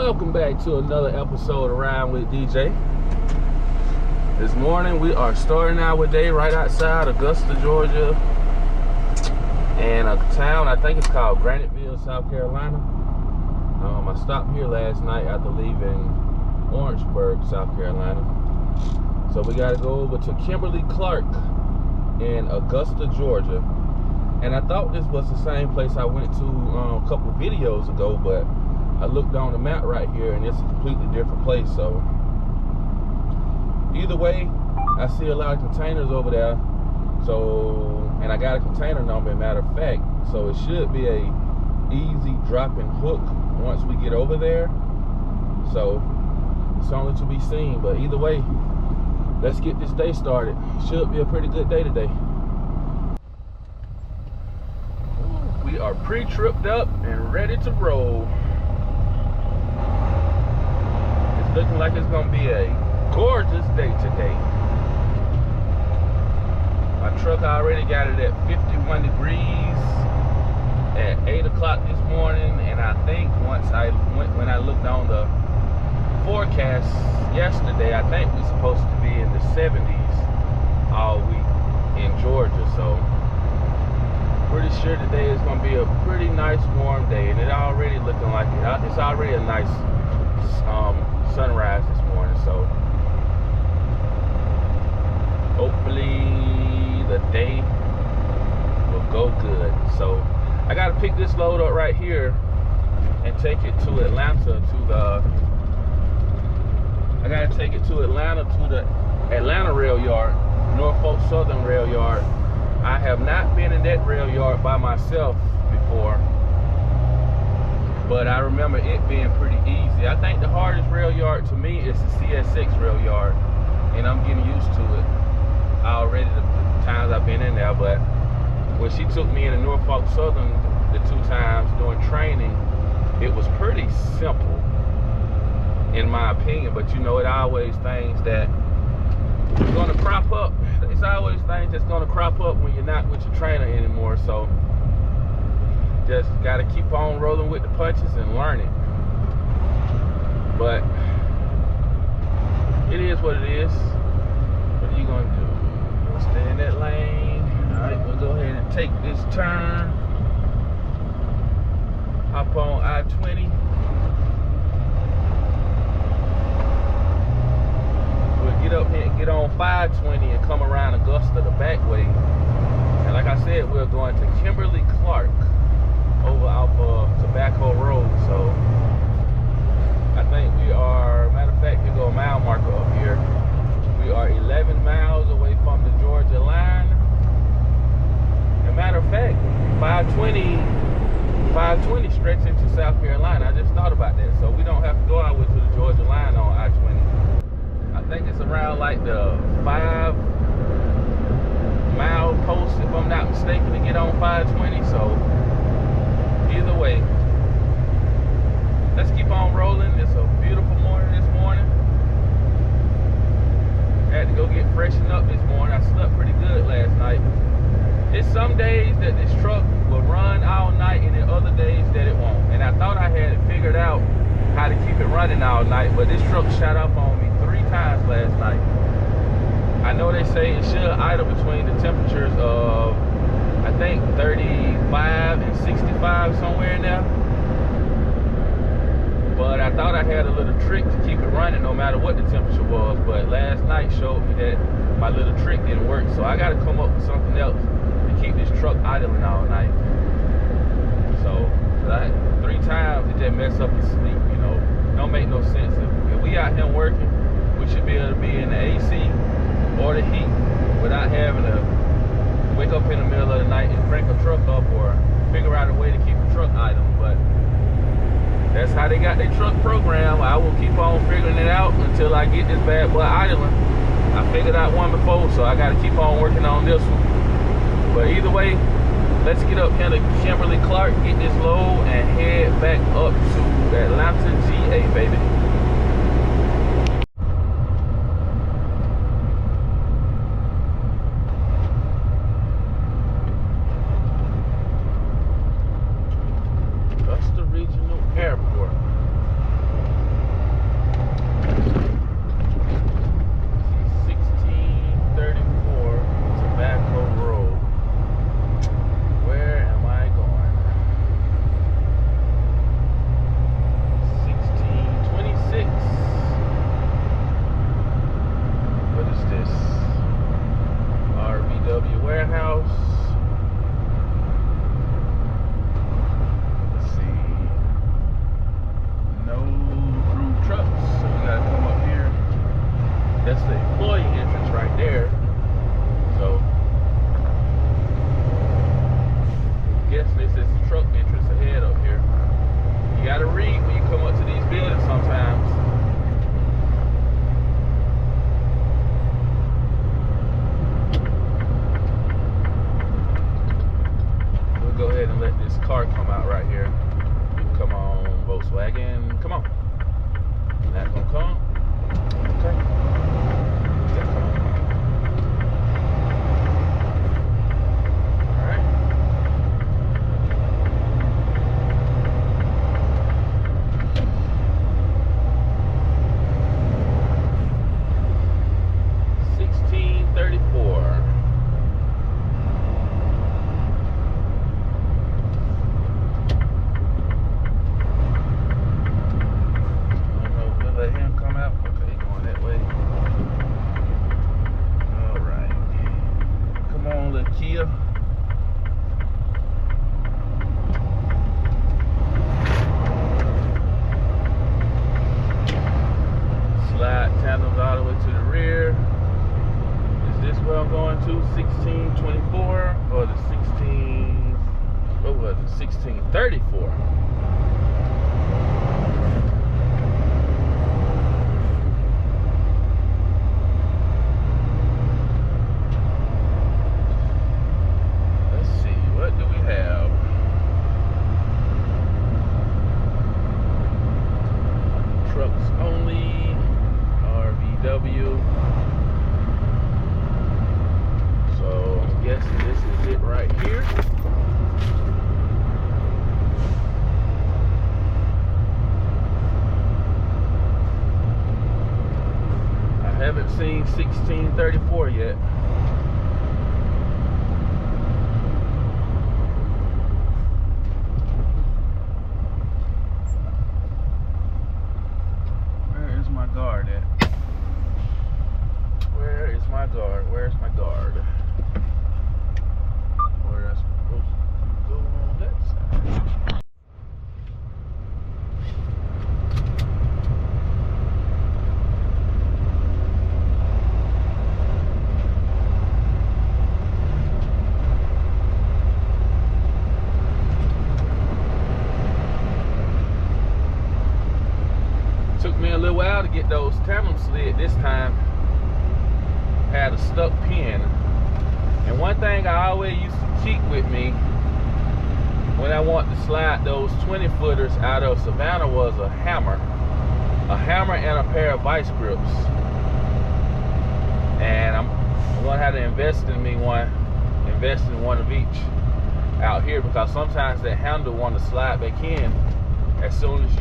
Welcome back to another episode of Riding with DJ. This morning we are starting our day right outside Augusta, Georgia, and a town I think it's called Graniteville, South Carolina. I stopped here last night after leaving Orangeburg, South Carolina. So we got to go over to Kimberly-Clark in Augusta, Georgia. And I thought this was the same place I went to a couple of videos ago, but I looked on the map right here and it's a completely different place. So either way, I see a lot of containers over there. So, and I got a container number, matter of fact. So it should be a easy drop and hook once we get over there. So it's only to be seen, but either way, let's get this day started. Should be a pretty good day today. We are pre-tripped up and ready to roll. It's looking like it's gonna be a gorgeous day today. My truck already got it at 51 degrees at 8 o'clock this morning, and I think when I looked on the forecast yesterday, I think we're supposed to be in the 70s all week in Georgia. So pretty sure today is going to be a pretty nice warm day, and it already looking like it's already a nice sunrise this morning. So hopefully the day will go good. So I got to pick this load up right here and take it to Atlanta I got to take it to Atlanta to the Atlanta rail yard, Norfolk Southern rail yard. I have not been in that rail yard by myself before, but I remember it being pretty easy. I think the hardest rail yard to me is the CSX rail yard, and I'm getting used to it already the times I've been in there. But when she took me into Norfolk Southern the 2 times during training, it was pretty simple in my opinion. But you know, it always things that are going to crop up. It's always things that's going to crop up when you're not with your trainer anymore. So just got to keep on rolling with the punches and learn it. But it is what it is. What are you going to do? We'll stay in that lane. All right, we'll go ahead and take this turn. Hop on I-20. Get up here and get on 520 and come around Augusta the back way. And like I said, we're going to Kimberly-Clark over off of Tobacco Road. So I think we are, matter of fact, we go a mile marker up here. We are 11 miles away from the Georgia line. And matter of fact, 520 stretches into South Carolina. I just thought about that. So we don't have to go all the way to the Georgia line on I-20. I think it's around like the 5 mile post, if I'm not mistaken, to get on 520. So either way, let's keep on rolling. It's a beautiful morning this morning. Had to go get freshened up this morning. I slept pretty good last night. It's some days that this truck will run all night, and then other days that it won't. And I thought I had it figured out how to keep it running all night, but this truck shut up on me 3 times last night. I know they say it should idle between the temperatures of, I think, 35 and 65, somewhere in there. But I thought I had a little trick to keep it running no matter what the temperature was. But last night showed me that my little trick didn't work. So I got to come up with something else to keep this truck idling all night. So 3 times it just messed up the sleep, you know. Don't make no sense. If we out here working, we should be able to be in the AC or the heat without having to wake up in the middle of the night and crank a truck up or figure out a way to keep the truck idle. But that's how they got their truck program. I will keep on figuring it out until I get this bad boy idling. I figured out one before, so I got to keep on working on this one. But either way, let's get up here to Kimberly-Clark, get this load, and head back up to Atlanta, GA, baby. Augusta Regional Airport. That's the employee entrance right there. So, I guess this is the truck entrance ahead up here. You gotta read when you come up to these buildings sometimes. We'll go ahead and let this car come out right here. Come on, Volkswagen, come on. Not gonna come. Okay. Yeah, come on. All right. Kia. Slide tandems all the way to the rear. Is this where I'm going to? 1624 or the 16? What was it? 1634. So I'm guessing this is it right here. I haven't seen 1634 yet. Where is my guard at? Where's my guard? Where am I supposed to go on that side? Took me a little while to get those tandems slid this time. Had a stuck pin, and one thing I always used to keep with me when I want to slide those 20-footers out of Savannah was a hammer and a pair of vice grips. And I'm gonna have to invest in one of each out here, because sometimes that handle want to slide back in as soon as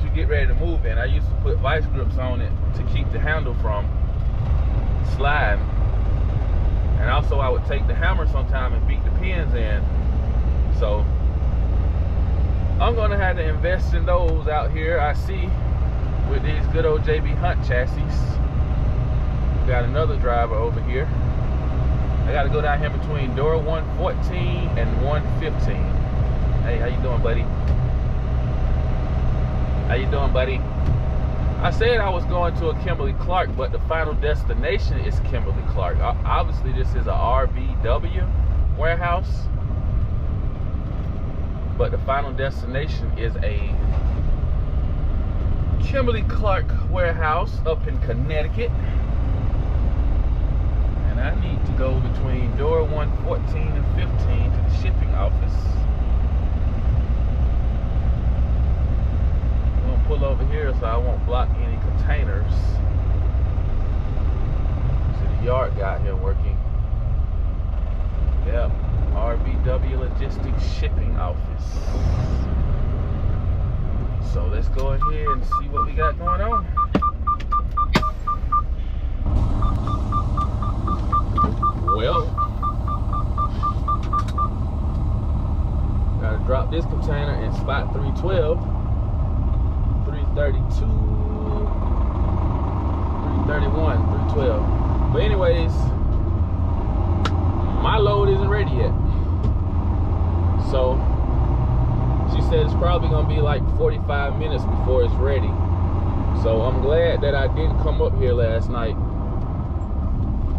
you get ready to move in. I used to put vice grips on it to keep the handle from sliding. And also I would take the hammer sometime and beat the pins in. So I'm gonna have to invest in those out here. I see with these good old JB Hunt chassis. We got another driver over here. I gotta go down here between door 114 and 115. Hey, how you doing, buddy? How you doing, buddy? I said I was going to a Kimberly-Clark, but the final destination is Kimberly-Clark. Obviously, this is a RBW warehouse, but the final destination is a Kimberly-Clark warehouse up in Connecticut. And I need to go between door 114 and 15 to the shipping office. Pull over here so I won't block any containers. See the yard guy here working. Yep, RBW Logistics Shipping Office. So let's go ahead and see what we got going on. Well, gotta drop this container in spot 312. 332, 331, 312. But anyways, my load isn't ready yet. So she said it's probably gonna be like 45 minutes before it's ready. So I'm glad that I didn't come up here last night.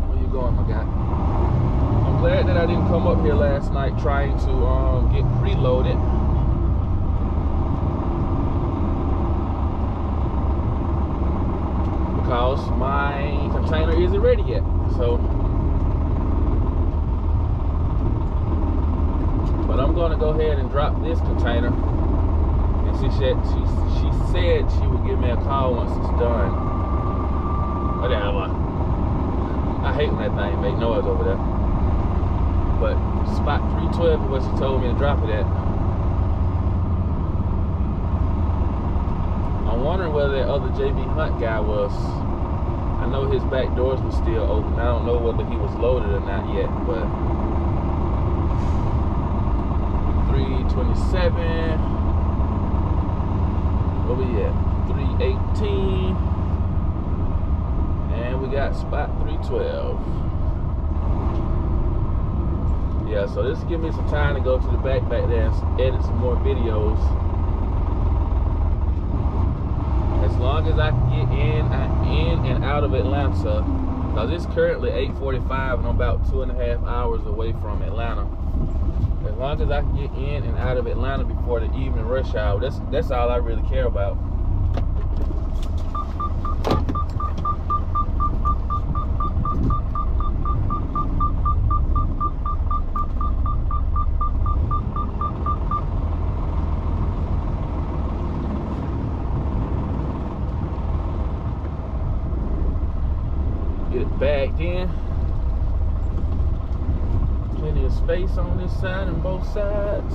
Where you going, my guy? I'm glad that I didn't come up here last night trying to get preloaded. Because my container isn't ready yet. So, but I'm gonna go ahead and drop this container. And she said she would give me a call once it's done. Whatever. I hate when that thing make noise over there. But spot 312 is what she told me to drop it at. I'm wondering whether that other JB Hunt guy was. I know his back doors were still open. I don't know whether he was loaded or not yet, but 327. Where we at? 318. And we got spot 312. Yeah, so this will give me some time to go to the back there and edit some more videos. As long as I can get in and out of Atlanta, because it's currently 8:45 and I'm about 2.5 hours away from Atlanta. As long as I can get in and out of Atlanta before the evening rush hour, that's all I really care about. Get it bagged in. Plenty of space on this side and both sides.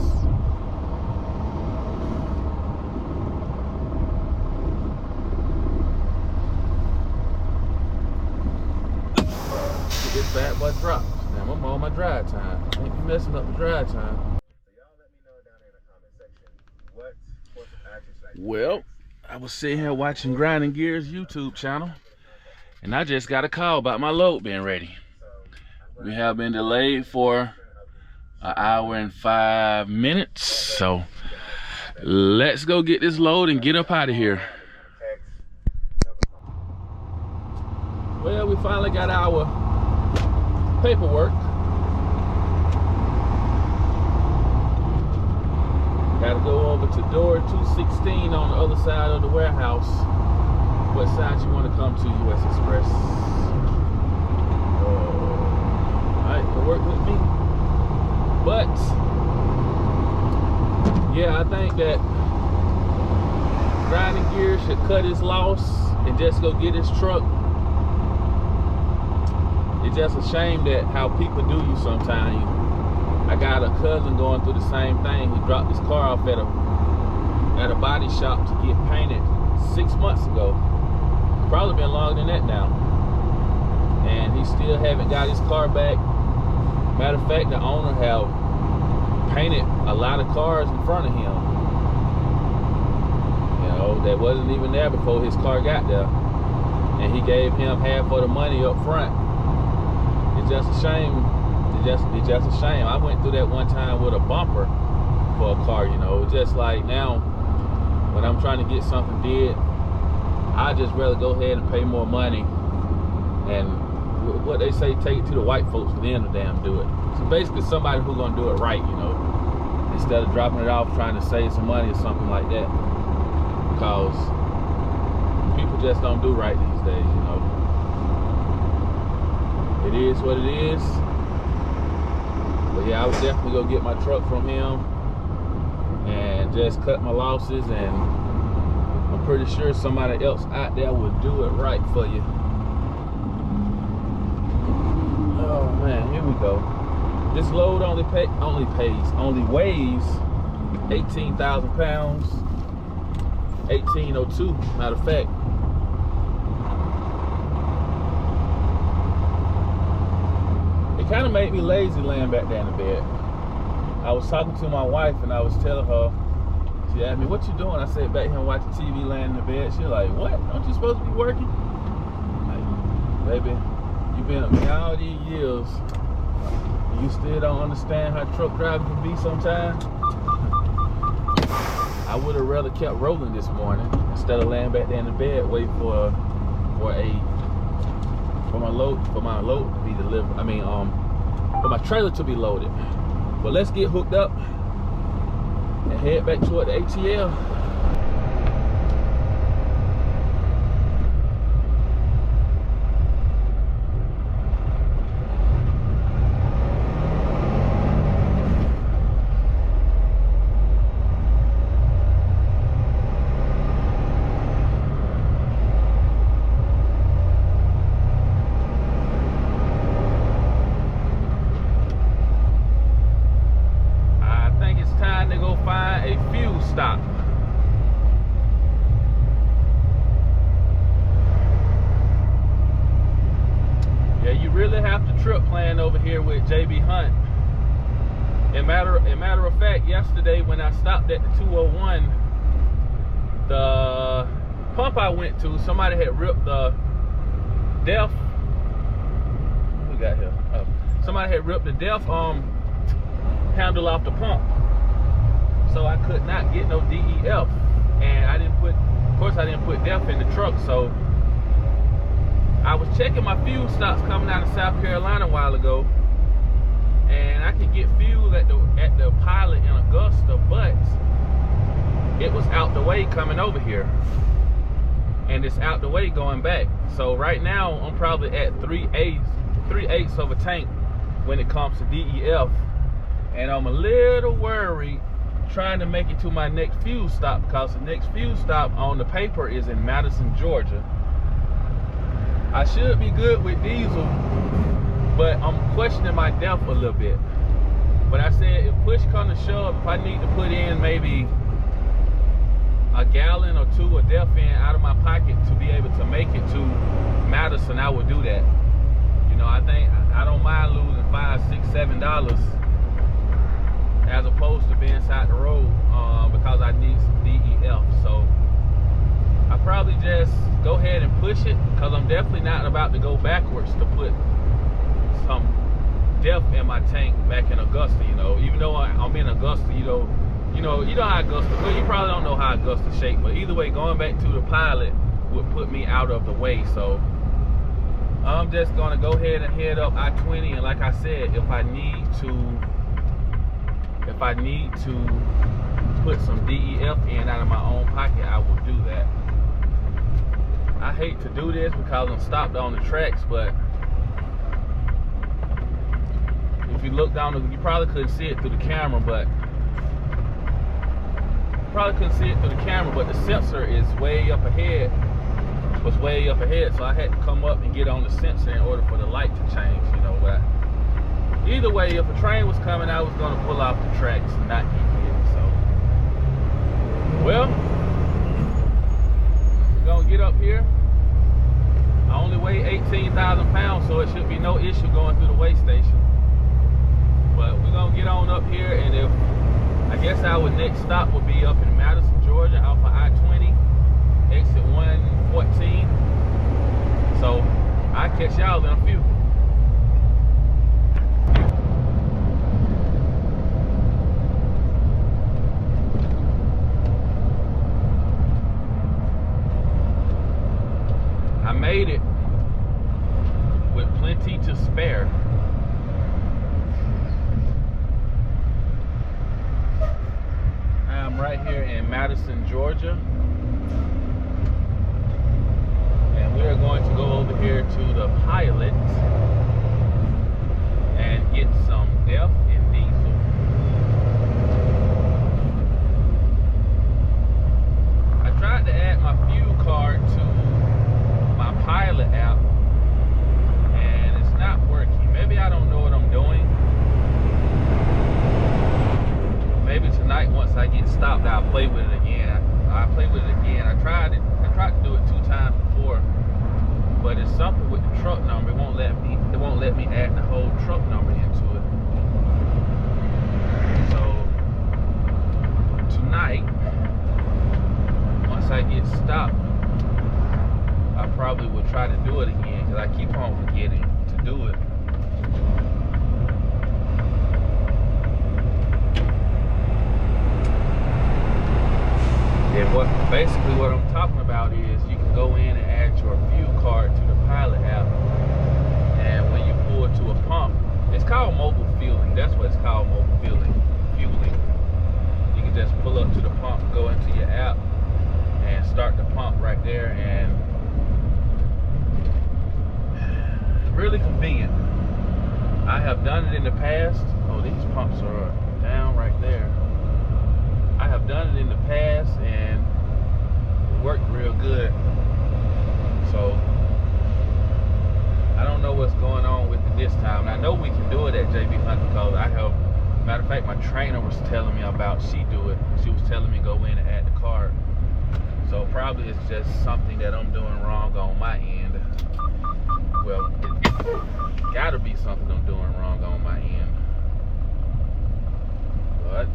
Get this bad boy dropped. Now I'm on my drive time. I ain't be messing up the drive time. So y'all let me know down in the comment section what course of action should I take. Well, I was sitting here watching Grinding Gears YouTube channel, and I just got a call about my load being ready. We have been delayed for an hour and 5 minutes, so let's go get this load and get up out of here. Well, we finally got our paperwork. Got to go over to door 216 on the other side of the warehouse. What side you want to come to, U.S. Express? Alright, it'll work with me. But yeah, I think that Grinding Gears should cut his loss and just go get his truck. It's just a shame that how people do you sometimes. I got a cousin going through the same thing. He dropped his car off at a body shop to get painted 6 months ago. Probably been longer than that now. And he still haven't got his car back. Matter of fact, the owner have painted a lot of cars in front of him. You know, that wasn't even there before his car got there. And he gave him half of the money up front. It's just a shame. It's just a shame. I went through that one time with a bumper for a car, you know. Just like now, when I'm trying to get something did, I just rather go ahead and pay more money and what they say, take it to the white folks for them to damn do it. So basically somebody who's gonna do it right, you know, instead of dropping it off trying to save some money or something like that. Because people just don't do right these days, you know. It is what it is. But yeah, I would definitely go get my truck from him and just cut my losses, and I'm pretty sure somebody else out there would do it right for you. Oh man, here we go. This load only weighs 18,000 pounds. 1802, matter of fact. It kind of made me lazy laying back there in the bed. I was talking to my wife and I was telling her, she asked me, what you doing? I said, back here watching TV laying in the bed. She was like, what? Aren't you supposed to be working? Like, baby, you've been with me all these years. You still don't understand how truck driving can be sometimes? I would have rather kept rolling this morning instead of laying back there in the bed waiting for my load to be delivered. I mean, for my trailer to be loaded. But let's get hooked up and head back toward the ATL. Stop. Yeah, you really have to trip playing over here with JB Hunt. In matter of fact, yesterday when I stopped at the 201, the pump I went to, somebody had ripped the DEF. What we got here? Oh, somebody had ripped the DEF handle off the pump. So I could not get no DEF, and I didn't put DEF in the truck. So I was checking my fuel stops coming out of South Carolina a while ago, and I could get fuel at the Pilot in Augusta, but it was out the way coming over here, and it's out the way going back. So right now I'm probably at 3/8 of a tank when it comes to DEF, and I'm a little worried trying to make it to my next fuel stop, because the next fuel stop on the paper is in Madison, Georgia. I should be good with diesel, but I'm questioning my DEF a little bit. But I said if push comes to shove, if I need to put in maybe a gallon or two of DEF in out of my pocket to be able to make it to Madison, I would do that. You know, I think I don't mind losing $5, $6, $7 as opposed to being side the road, because I need some DEF. So I probably just go ahead and push it, because I'm definitely not about to go backwards to put some DEF in my tank back in Augusta. You know, even though I'm in Augusta, you know how Augusta. Well, you probably don't know how Augusta shaped, but either way, going back to the Pilot would put me out of the way. So I'm just gonna go ahead and head up I-20, and like I said, if I need to put some DEF in out of my own pocket, I will do that. I hate to do this because I'm stopped on the tracks, but if you look down, you probably couldn't see it through the camera, but the sensor is way up ahead. Was way up ahead, so I had to come up and get on the sensor in order for the light to change. You know, but either way, if a train was coming, I was going to pull off the tracks and not get hit. So, well, we're going to get up here. I only weigh 18,000 pounds, so it should be no issue going through the weigh station. But we're going to get on up here, and I guess our next stop will be up in Madison, Georgia, off of I-20, exit 114. So I'll catch y'all in a few. I made it with plenty to spare. I'm right here in Madison, Georgia, and we are going to go over here to the Pilot and get some DEF and diesel. I tried to add my fuel card to my Pilot app, and it's not working. Maybe I don't know what I'm doing. Maybe tonight, once I get stopped, I'll play with it again. I tried to do it 2 times before, but it's something with the truck number. It won't let me add the whole truck number into it. So tonight, once I get stopped, I probably will try to do it again, because I keep on forgetting to do it. And basically what I'm talking about is you can go in and add your fuel card to the Pilot app, and when you pull to a pump, it's called mobile fueling. That's what it's called, mobile fueling. You can just pull up to the pump, go into your app, and start the pump right there, and really convenient. I have done it in the past. Oh, these pumps are down right there. I have done it in the past and it worked real good. So I don't know what's going on with it this time. And I know we can do it at JB Hunt because matter of fact, my trainer was telling me about she was telling me go in and add the card. So probably it's just something that I'm doing wrong on my end. Well, it gotta be something I'm doing wrong on my end. But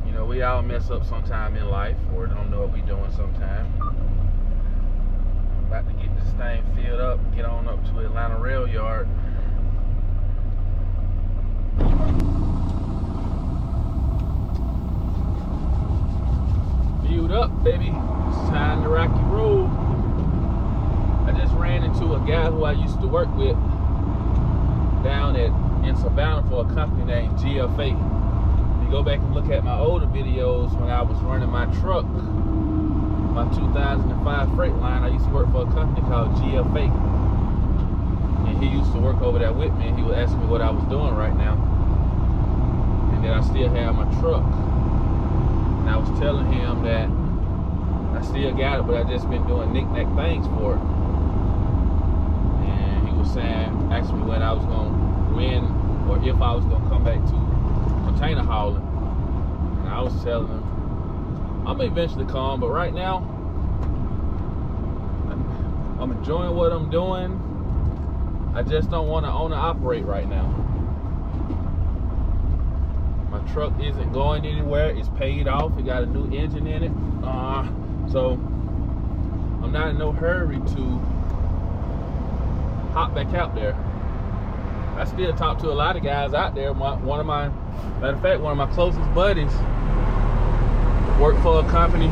you know, we all mess up sometime in life, or don't know what we doing sometime. I'm about to get this thing filled up, get on up to Atlanta Rail Yard. Filled up, baby. It's time to rock and roll. I just ran into a guy who I used to work with down in Savannah for a company named GFA. You go back and look at my older videos when I was running my truck, my 2005 Freightliner. I used to work for a company called GFA. And he used to work over there with me, and he would ask me what I was doing right now. And then I still have my truck. And I was telling him that I still got it, but I just been doing knick-knack things for it. And he was asking me when I was or if I was gonna come back to container hauling. And I was telling him I'm gonna eventually come, but right now I'm enjoying what I'm doing. I just don't want to own and operate right now. My truck isn't going anywhere. It's paid off. It got a new engine in it. So I'm not in no hurry to hop back out there. I still talk to a lot of guys out there. Matter of fact, one of my closest buddies worked for a company.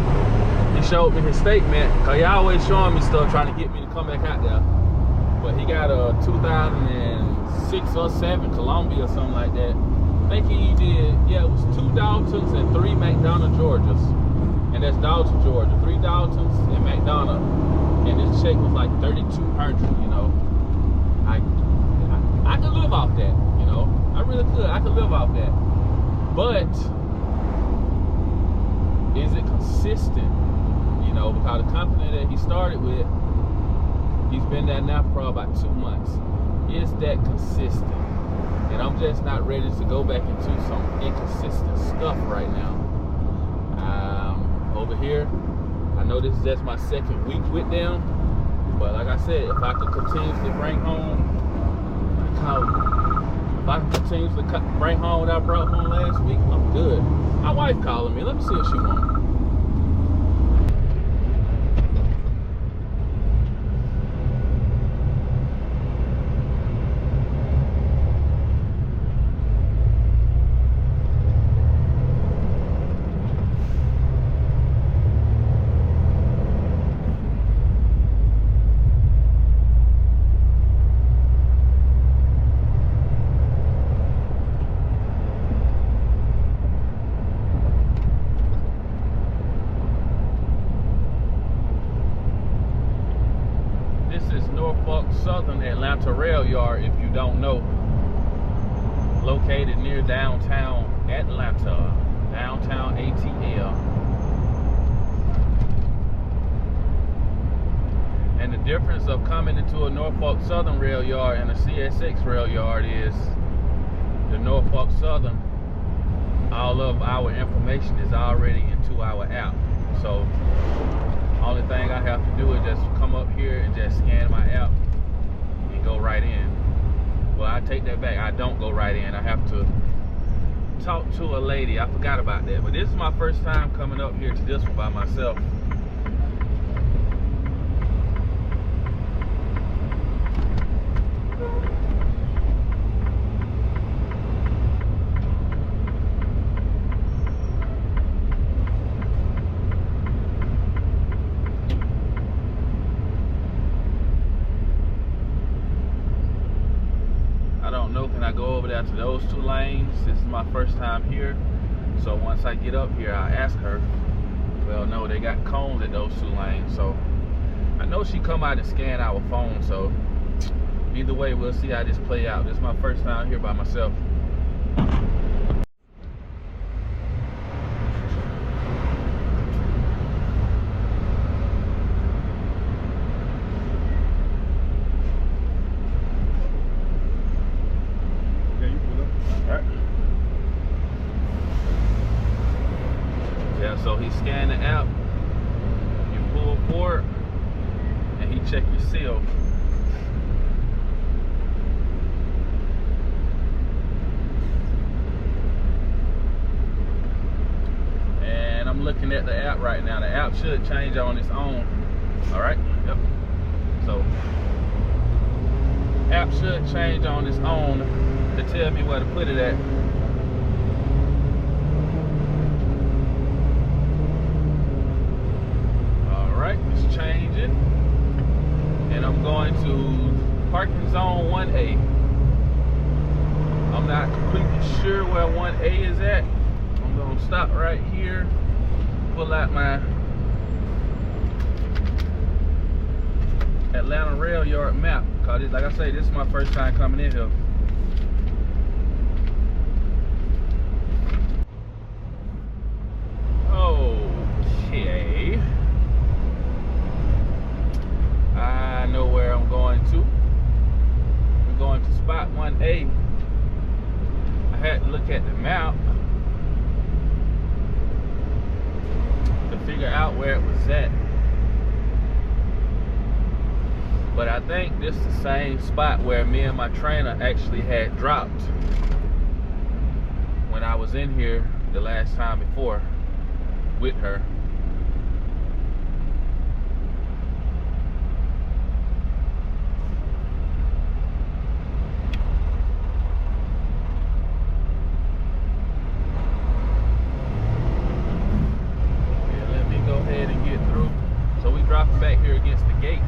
He showed me his statement, cause he always showing me stuff trying to get me to come back out there. But he got a 2006 or 7 Columbia or something like that. I think he did, yeah, it was 2 Daltons and 3 McDonough Georgias. And that's Dalton, Georgia. 3 Daltons and McDonough. And this check was like $3,200, you know. I could live off that, you know. I really could. I could live off that. But is it consistent? You know, because the company that he started with, he's been there now for about 2 months. Is that consistent? And I'm just not ready to go back into some inconsistent stuff right now. Over here, I know this is just my 2nd week with them, but like I said, if I could continuously bring home, if I could continuously bring home what I brought home last week, I'm good. My wife calling me. Let me see if she wants. Southern Atlanta Rail Yard, if you don't know, located near downtown Atlanta, downtown ATL. And the difference of coming into a Norfolk Southern Rail Yard and a CSX Rail Yard is the Norfolk Southern, all of our information is already into our app. So only thing I have to do is just come up here and just scan my app and go right in. Well, I take that back. I don't go right in. I have to talk to a lady. I forgot about that. But this is my first time coming up here to this one by myself. don't know, can I go over there to those 2 lanes? This is my first time here. So once I get up here, I'll ask her. Well, no, they got cones at those 2 lanes. So I know she come out and scan our phone. So either way, we'll see how this play out. This is my first time here by myself. So he scanned the app, you pull forward, and he check your seal. And I'm looking at the app right now. The app should change on its own. All right, yep. So app should change on its own to tell me where to put it at. It's changing, and I'm going to parking zone 1A. I'm not completely sure where 1A is at. I'm going to stop right here, pull out my Atlanta rail yard map, because like I say, this is my first time coming in here. Okay, I know where I'm going to. I'm going to spot 1A. I had to look at the map to figure out where it was at. But I think this is the same spot where me and my trainer actually had dropped when I was in here the last time before with her. Dropping back here against the gate.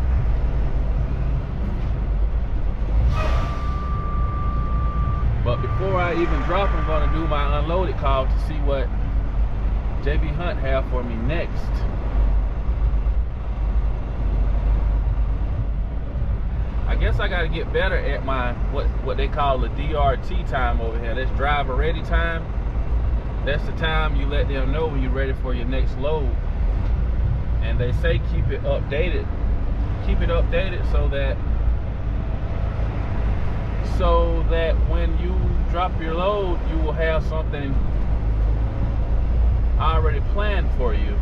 But before I even drop, I'm going to do my unloaded call to see what JB Hunt have for me next. I guess I got to get better at my what they call the DRT time over here. That's driver ready time. That's the time you let them know when you're ready for your next load. And they say keep it updated. Keep it updated so that when you drop your load, you will have something already planned for you.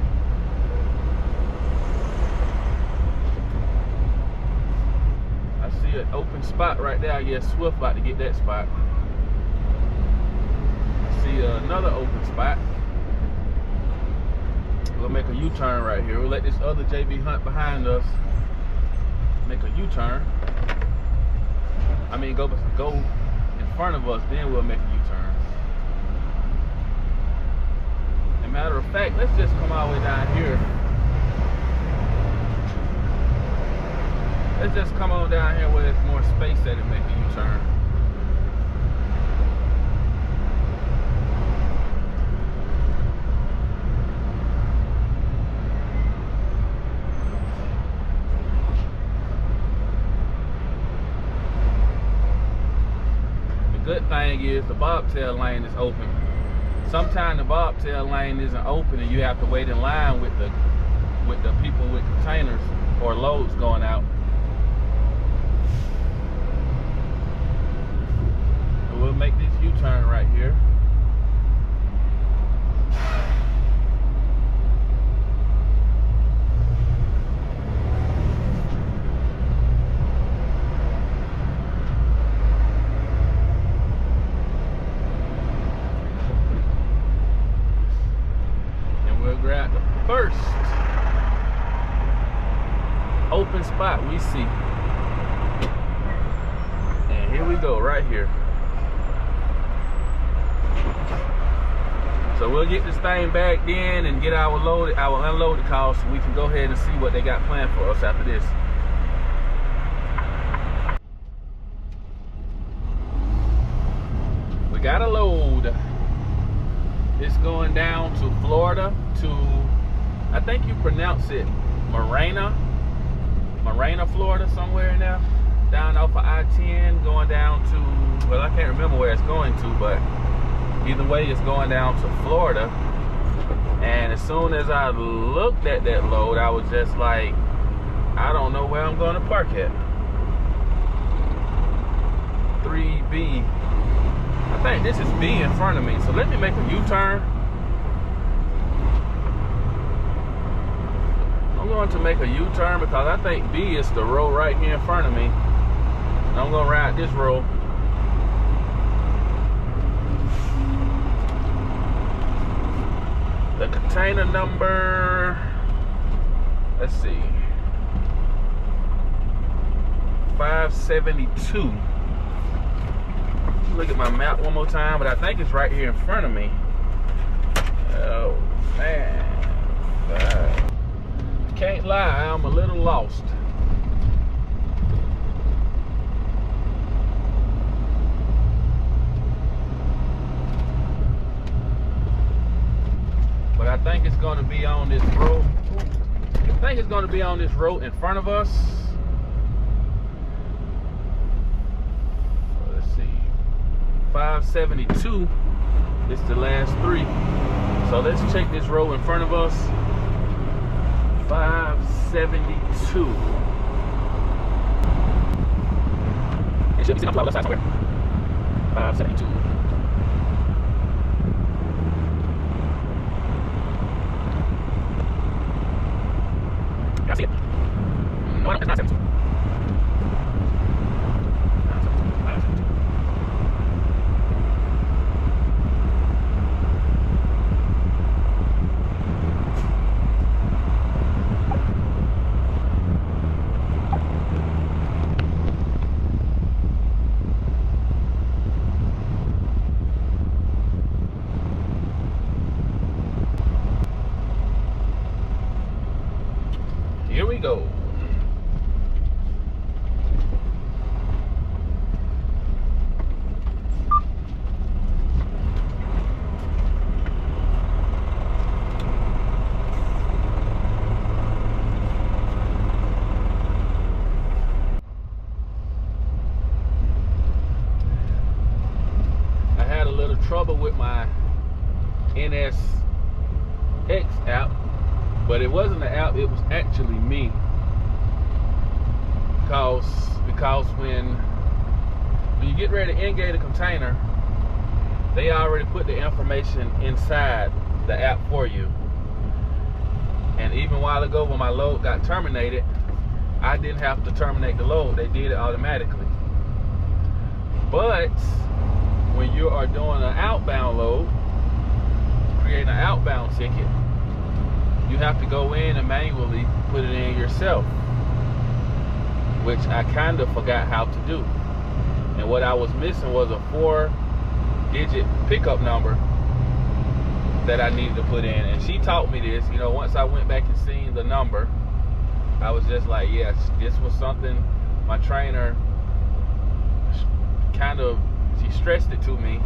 I see an open spot right there. I guess Swift about to get that spot. I see another open spot. We'll make a U-turn right here. We'll let this other JB Hunt behind us make a U-turn. I mean, go in front of us, then we'll make a U-turn. As a matter of fact, let's just come all the way down here. Let's just come on down here where there's more space at and make a U-turn. Good thing is the bobtail lane is open. Sometimes the bobtail lane isn't open and you have to wait in line with the people with containers or loads going out. So we'll make this U-turn right here. Grab the first open spot we see, and here we go right here. So we'll get this thing back in and get our unloaded call so we can go ahead and see what they got planned for us after this. down to Florida to, I think you pronounce it Marina, Florida, somewhere in there. Down off of I-10, going down to, well, I can't remember where it's going to, but either way, it's going down to Florida. And as soon as I looked at that load, I was just like, I don't know where I'm going to park at. 3B. I think this is B in front of me, so let me make a U-turn. I'm going to make a U-turn because I think B is the road right here in front of me. I'm going to ride this road. The container number, let's see, 572. Look at my map one more time, but I think it's right here in front of me. Oh, man. Can't lie, I'm a little lost. But I think it's going to be on this road. I think it's going to be on this road in front of us. Let's see. 572 is the last three. So let's check this road in front of us. 572. It should be sitting on the left side somewhere. 572. I see it. No, it's not 72. Here we go. I had a little trouble with my NSX app. But it wasn't the app, it was actually me. Because when you get ready to engage a container, they already put the information inside the app for you. And even a while ago when my load got terminated, I didn't have to terminate the load. They did it automatically. But when you are doing an outbound load, creating an outbound ticket, you have to go in and manually put it in yourself, which I kind of forgot how to do. And what I was missing was a 4-digit pickup number that I needed to put in. And she taught me this. You know, once I went back and seen the number, I was just like, yes, this was something my trainer kind of, she stressed it to me,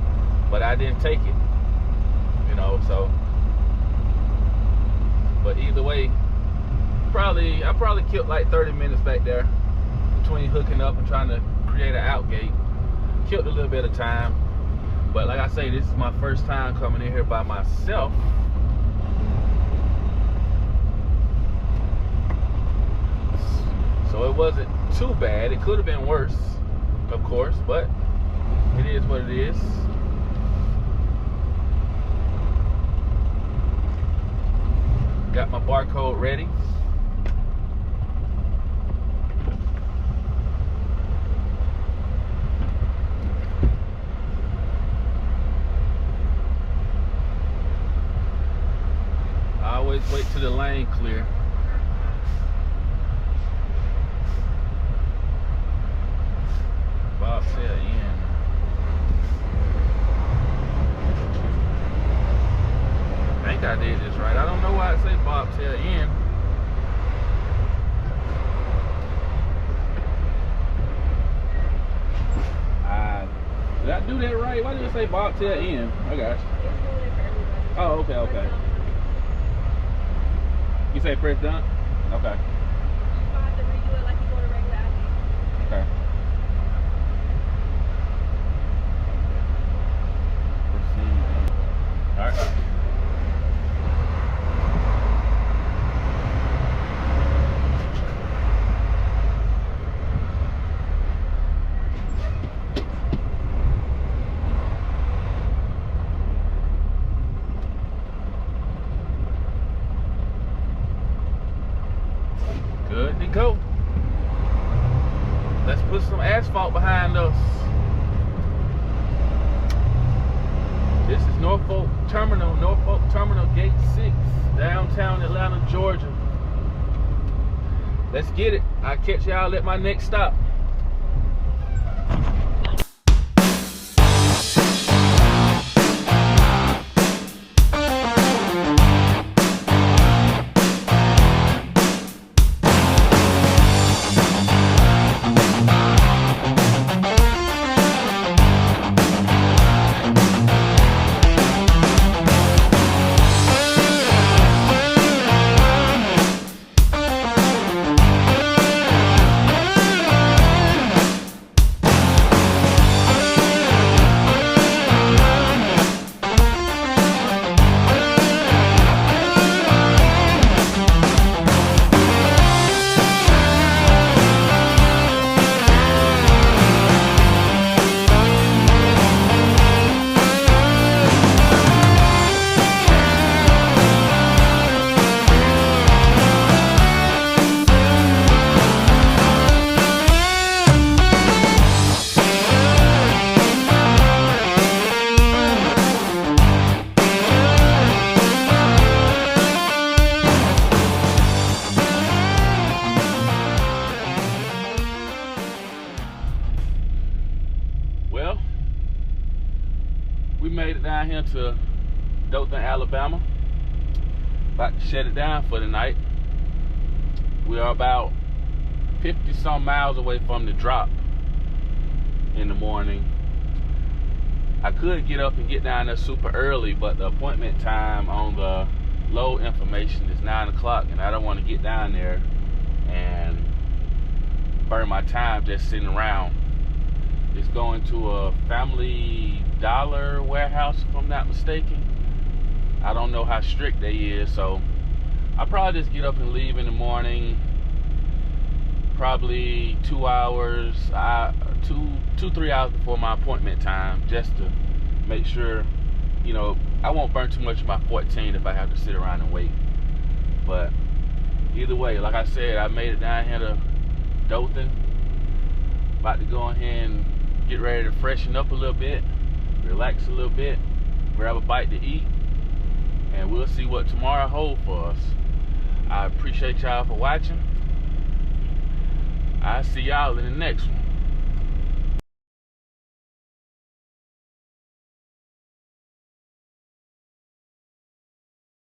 but I didn't take it, you know, so. But either way, I probably killed like 30 minutes back there between hooking up and trying to create an outgate. Killed a little bit of time. But like I say, this is my first time coming in here by myself. So it wasn't too bad. It could have been worse, of course, but it is what it is. Got my barcode ready. I always wait till the lane clear. Bob said in. I think I did this right. I don't know why it say bobtail in. Did I do that right? Why did it say bobtail in? I got you. Oh, okay, okay. You say press done? Okay. You have to redo it like you go to regular ID. Okay. Proceed. All right. Good to go. Let's put some asphalt behind us. This is Norfolk Terminal Gate 6, downtown Atlanta, Georgia. Let's get it. I'll catch y'all at my next stop. Well, we made it down here to Dothan, Alabama. About to shut it down for the night. We are about 50 some miles away from the drop in the morning. I could get up and get down there super early, but the appointment time on the load information is 9 o'clock, and I don't want to get down there and burn my time just sitting around. It's going to a Family Dollar warehouse, if I'm not mistaken. I don't know how strict they is, so I'll probably just get up and leave in the morning, probably 2 hours, 3 hours before my appointment time, just to make sure, you know, I won't burn too much of my 14 if I have to sit around and wait. But either way, like I said, I made it down here to Dothan. About to go ahead and get ready to freshen up a little bit, relax a little bit, grab a bite to eat, and we'll see what tomorrow holds for us. I appreciate y'all for watching. I'll see y'all in the next one.